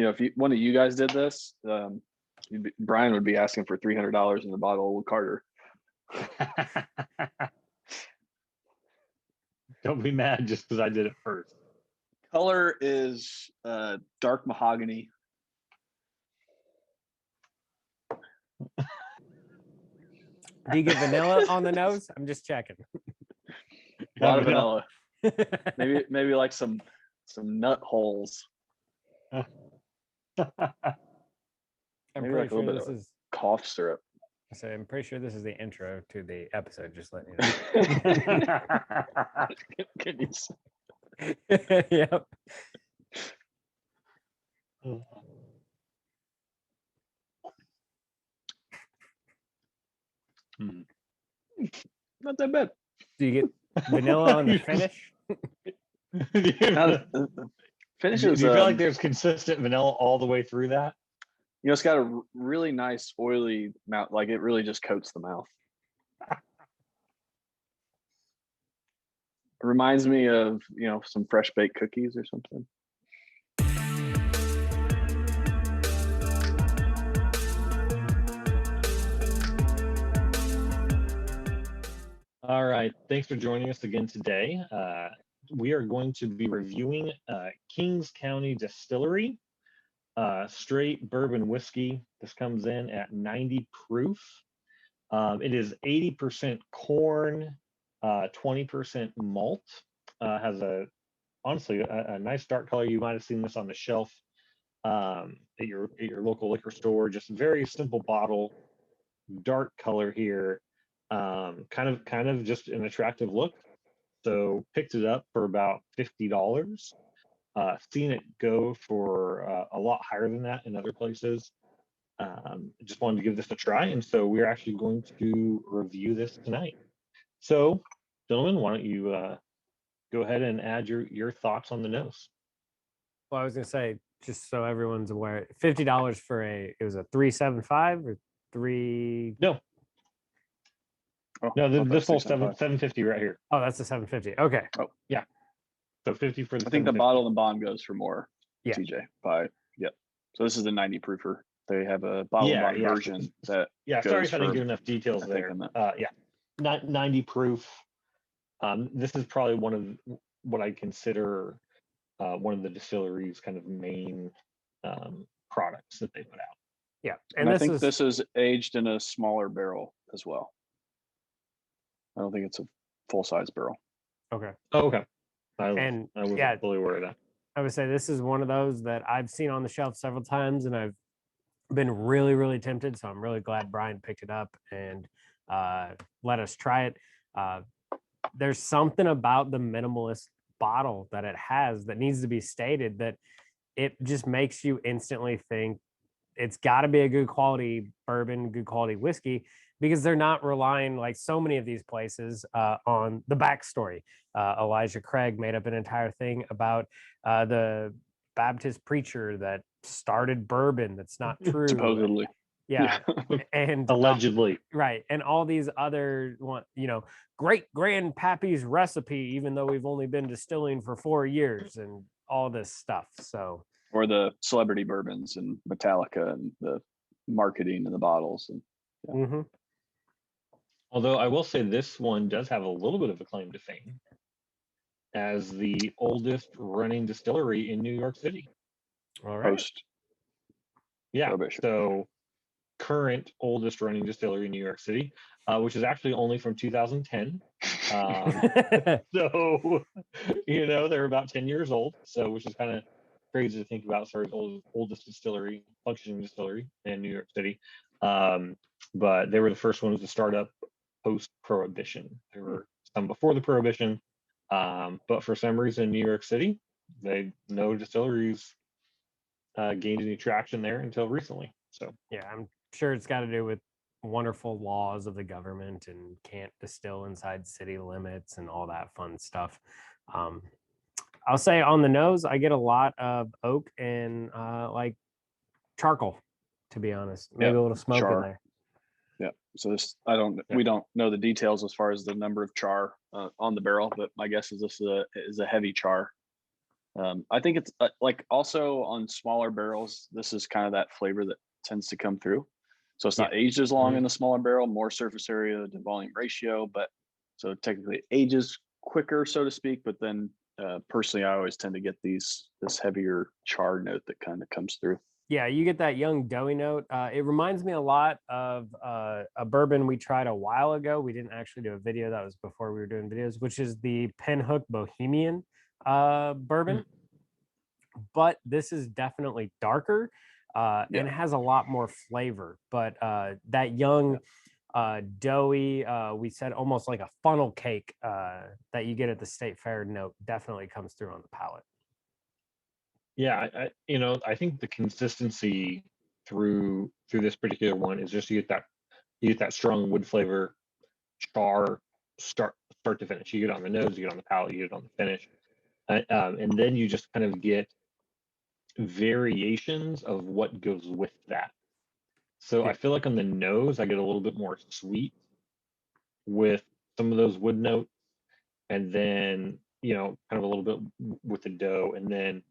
if one of you guys did this, Brian would be asking for $300 in the bottle with Carter. Don't be mad just because I did it first. Color is dark mahogany. Do you get vanilla on the nose? I'm just checking. A lot of vanilla. maybe like some nut holes. I'm Maybe pretty like a little sure bit this of is. cough syrup. I'm pretty sure this is the intro to the episode. Just letting Can you see? Yep. Not that bad. Do you get vanilla on the finish? Finish Do you is, feel like there's consistent vanilla all the way through that? it's got a really nice oily mouth. Like it really just coats the mouth. It reminds me of, some fresh baked cookies or something. All right. Thanks for joining us again today. We are going to be reviewing Kings County Distillery straight bourbon whiskey. This comes in at 90 proof. It is 80% corn, 20% malt. Has honestly a nice dark color. You might have seen this on the shelf at your local liquor store. Just very simple bottle, dark color here. Kind of just an attractive look. So picked it up for about $50. Seen it go for a lot higher than that in other places. Just wanted to give this a try, and so we're actually going to review this tonight. So, gentlemen, why don't you go ahead and add your thoughts on the nose? Well, I was gonna say, just so everyone's aware, $50 for it was a 375 or three. No, this whole 750 right here. Oh, that's the 750. Okay. Oh yeah. So 50 for the. I think the bottle and the bond goes for more. Yeah. TJ. Yep. So this is the 90 proofer. They have a bottle and bond version that. Sorry if I didn't give enough details there. 90 proof. This is probably one of what I consider one of the distillery's kind of main products that they put out. Yeah, and I think this is aged in a smaller barrel as well. I don't think it's a full size barrel. Okay. Oh, okay. I wasn't fully aware of that. I would say this is one of those that I've seen on the shelf several times, and I've been really, really tempted. So I'm really glad Brian picked it up and let us try it. There's something about the minimalist bottle that it has that needs to be stated, that it just makes you instantly think it's got to be a good quality bourbon, good quality whiskey, because they're not relying, like so many of these places, on the backstory. Elijah Craig made up an entire thing about the Baptist preacher that started bourbon. That's not true. Supposedly. Yeah. And allegedly. Right. And all these other, great grandpappy's recipe, even though we've only been distilling for 4 years and all this stuff. So. Or the celebrity bourbons and Metallica and the marketing and the bottles. And Mm-hmm. Although I will say this one does have a little bit of a claim to fame as the oldest running distillery in New York City. All right. Post. Yeah. Prohibition. So current oldest running distillery in New York City, which is actually only from 2010. So, they're about 10 years old. So, which is kind of crazy to think about. Sorry, oldest distillery, functioning distillery in New York City. But they were the first ones to start up post-prohibition. There were some before the prohibition, but for some reason, New York City, no distilleries gained any traction there until recently. So yeah, I'm sure it's got to do with wonderful laws of the government and can't distill inside city limits and all that fun stuff. I'll say on the nose, I get a lot of oak and like charcoal, to be honest. Maybe a little smoke in there. Yeah. So this, we don't know the details as far as the number of char on the barrel, but my guess is this is a heavy char. I think it's like also on smaller barrels, this is kind of that flavor that tends to come through. So it's not aged as long in the smaller barrel, more surface area to volume ratio, but so technically it ages quicker, so to speak. But then personally, I always tend to get this heavier char note that kind of comes through. Yeah, you get that young doughy note. It reminds me a lot of a bourbon we tried a while ago. We didn't actually do a video. That was before we were doing videos, which is the Pinhook Bohemian bourbon. But this is definitely darker and has a lot more flavor. But that young doughy, we said almost like a funnel cake that you get at the state fair note definitely comes through on the palate. Yeah, I think the consistency through this particular one is just you get that strong wood flavor, char, start to finish. You get it on the nose, you get it on the palate, you get it on the finish, and then you just kind of get variations of what goes with that. So I feel like on the nose, I get a little bit more sweet with some of those wood notes, and then kind of a little bit with the dough, and then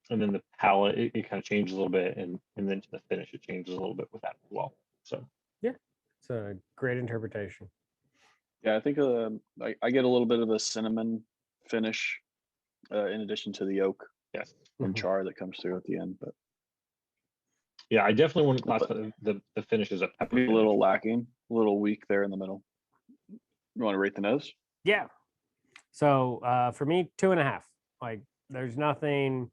the palate it kind of changes a little bit, and then to the finish it changes a little bit with that as well. So yeah, it's a great interpretation. Yeah, I think I get a little bit of a cinnamon finish in addition to the oak and char that comes through at the end. But yeah, I definitely wouldn't classify the finish as a pepper maybe a little lacking, a little weak there in the middle. You want to rate the nose? Yeah. So for me, 2.5. Like there's nothing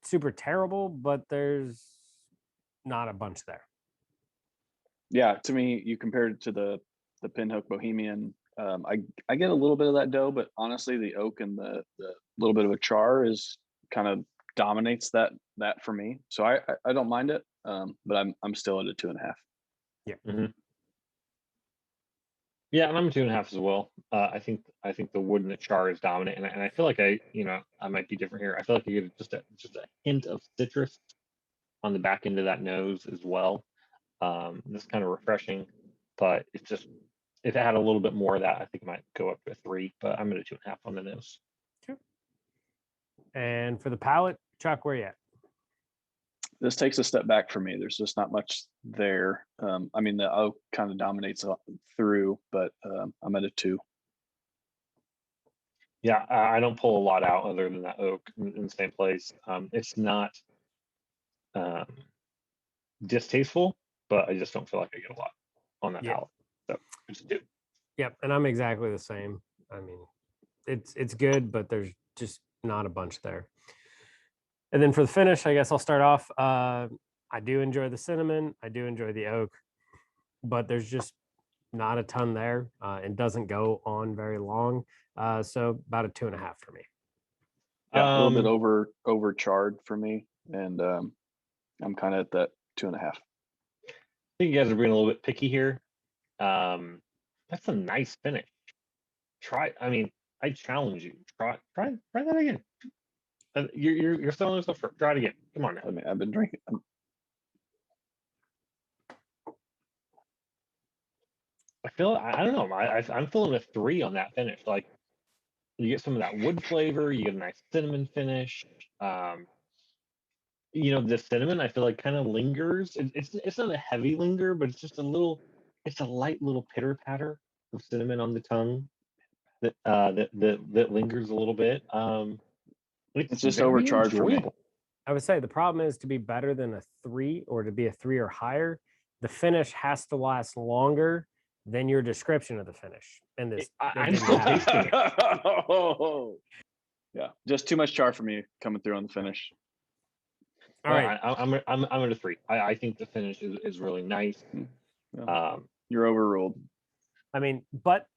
super terrible, but there's not a bunch there. Yeah, to me, you compared it to the Pinhook Bohemian. I get a little bit of that dough, but honestly, the oak and the little bit of a char is kind of dominates that for me. So I don't mind it, but I'm still at a 2.5. Yeah. Yeah, and I'm 2.5 as well. I think the wood and the char is dominant, and I feel like I might be different here. I feel like you get just a hint of citrus on the back end of that nose as well. This is kind of refreshing, but it's just if it had a little bit more of that, I think it might go up to a 3. But I'm at a 2.5 on the nose. Sure. And for the palate, Chuck, where you at? This takes a step back for me. There's just not much there. I mean, the oak kind of dominates through, but I'm at a 2. Yeah, I don't pull a lot out other than that oak in the same place. It's not distasteful, but I just don't feel like I get a lot on that palate. So it's a 2. Yep, and I'm exactly the same. I mean, it's good, but there's just not a bunch there. And then for the finish, I guess I'll start off. I do enjoy the cinnamon. I do enjoy the oak, but there's just not a ton there. It doesn't go on very long. So about a 2.5 for me. Yeah, a little bit over charred for me, and I'm kind of at that 2.5. I think you guys are being a little bit picky here. That's a nice finish. I challenge you. Try that again. You're selling yourself for. Try it again. Come on now. I mean, I've been drinking. I don't know. I'm feeling a 3 on that finish. Like you get some of that wood flavor. You get a nice cinnamon finish. The cinnamon I feel like kind of lingers. It's not a heavy linger, but it's just it's a light little pitter patter of cinnamon on the tongue that lingers a little bit. It's just overcharged for me. I would say the problem is to be better than a 3 or to be a 3 or higher, the finish has to last longer than your description of the finish. And this, I'm still tasting it. Yeah, just too much char for me coming through on the finish. All right, I'm at a 3. I think the finish is really nice. Yeah. You're overruled. I mean, but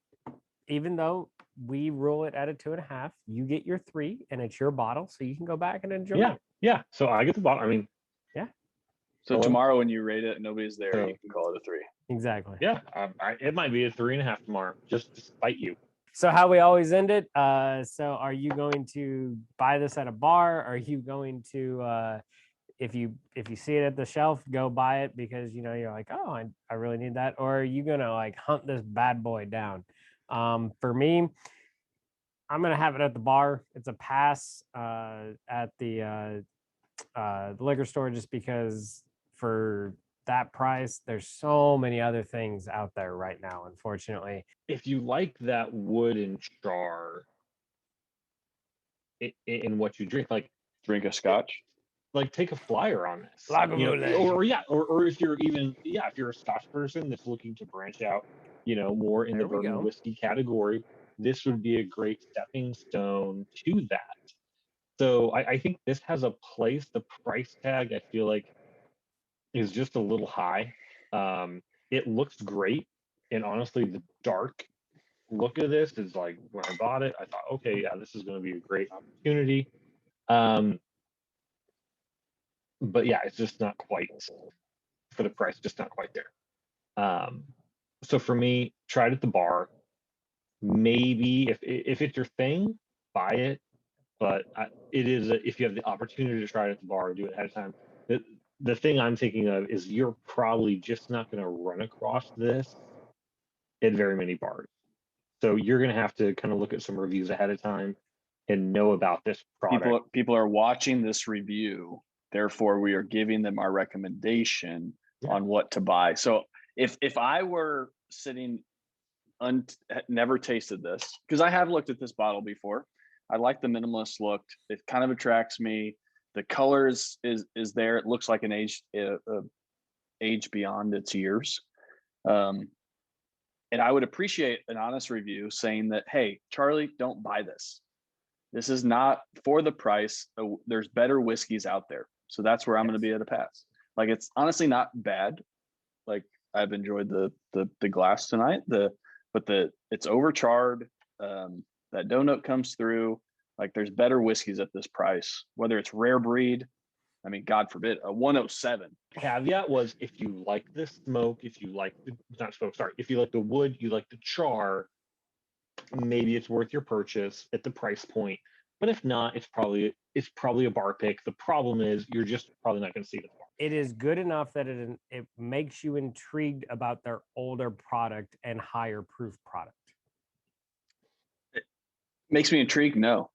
even though we rule it at a 2.5, you get your 3, and it's your bottle, so you can go back and enjoy. Yeah. So I get the bottle. I mean, yeah. So tomorrow when you rate it and nobody's there, you can call it a 3. Exactly. Yeah. It might be a 3.5 tomorrow, just to spite you. So how we always end it. So are you going to buy this at a bar? Are you going to, if you see it at the shelf, go buy it because you're like, oh, I really need that, or are you gonna like hunt this bad boy down? For me, I'm gonna have it at the bar. It's a pass at the liquor store, just because for that price, there's so many other things out there right now, unfortunately. If you like that wood and char in what you drink, Drink a scotch. take a flyer on this. Lagavulin. Or if you're if you're a Scotch person that's looking to branch out, more in There the we bourbon go. whiskey category, this would be a great stepping stone to that. So I think this has a place. The price tag, I feel like, is just a little high. It looks great, and honestly, the dark look of this is like, when I bought it, I thought, okay, yeah, this is going to be a great opportunity. But yeah, it's just not quite for the price, just not quite there. So for me, try it at the bar. Maybe if it's your thing, buy it. But it is if you have the opportunity to try it at the bar, do it ahead of time. The thing I'm thinking of is you're probably just not going to run across this at very many bars. So you're going to have to kind of look at some reviews ahead of time and know about this product. People are watching this review, therefore we are giving them our recommendation on what to buy. So if I were sitting never tasted this, because I have looked at this bottle before, I like the minimalist look. It kind of attracts me. The color is there. It looks like an age beyond its years. And I would appreciate an honest review saying that, hey, Charlie, don't buy this. This is not for the price. There's better whiskeys out there. So that's where I'm going to be at a pass. Like, it's honestly not bad. Like, I've enjoyed the glass tonight. It's overcharred. That donut comes through. Like, there's better whiskeys at this price, whether it's rare breed. I mean, God forbid, a 107. Caveat was, if you like the smoke, if you like if you like the wood, you like the char, maybe it's worth your purchase at the price point. But if not, it's probably a bar pick. The problem is you're just probably not going to see it at the bar. It is good enough that it makes you intrigued about their older product and higher proof product. It makes me intrigued. No,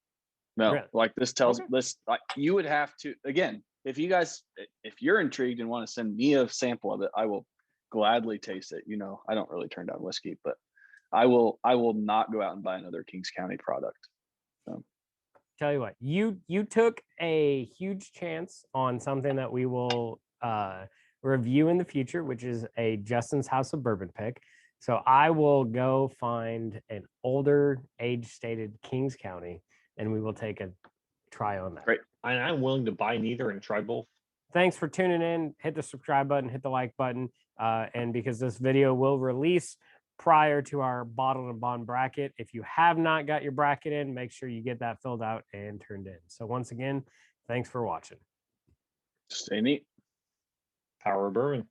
Really? like this tells this, like, you would have to, again, if you're intrigued and want to send me a sample of it, I will gladly taste it. I don't really turn down whiskey, but I will not go out and buy another Kings County product. So. Tell you what, you took a huge chance on something that we will review in the future, which is a Justin's House of Bourbon pick. So I will go find an older age stated Kings County, and we will take a try on that. Great. And I'm willing to buy neither and try both. Thanks for tuning in. Hit the subscribe button, hit the like button. And because this video will release prior to our bottled and bond bracket, if you have not got your bracket in, make sure you get that filled out and turned in. So once again, thanks for watching. Stay neat. Power of Bourbon.